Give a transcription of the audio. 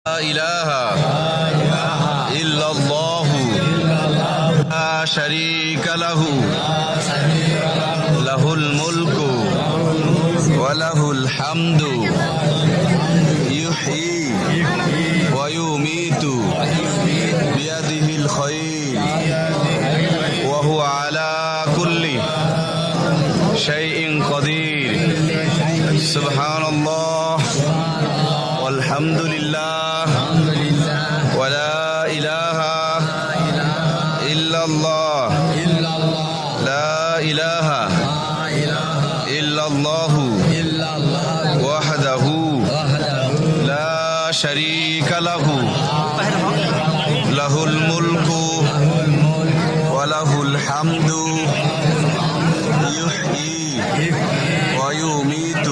لا إله إلا الله لا شريك له له الملك وله الحمد يحيي ويميت بيده الخير وهو على كل شيء قدير سبحان الله والحمد لله ولا إله إلا الله لا إله إلا الله وحده لا شريك له له الملك وله الحمد يحيي ويميت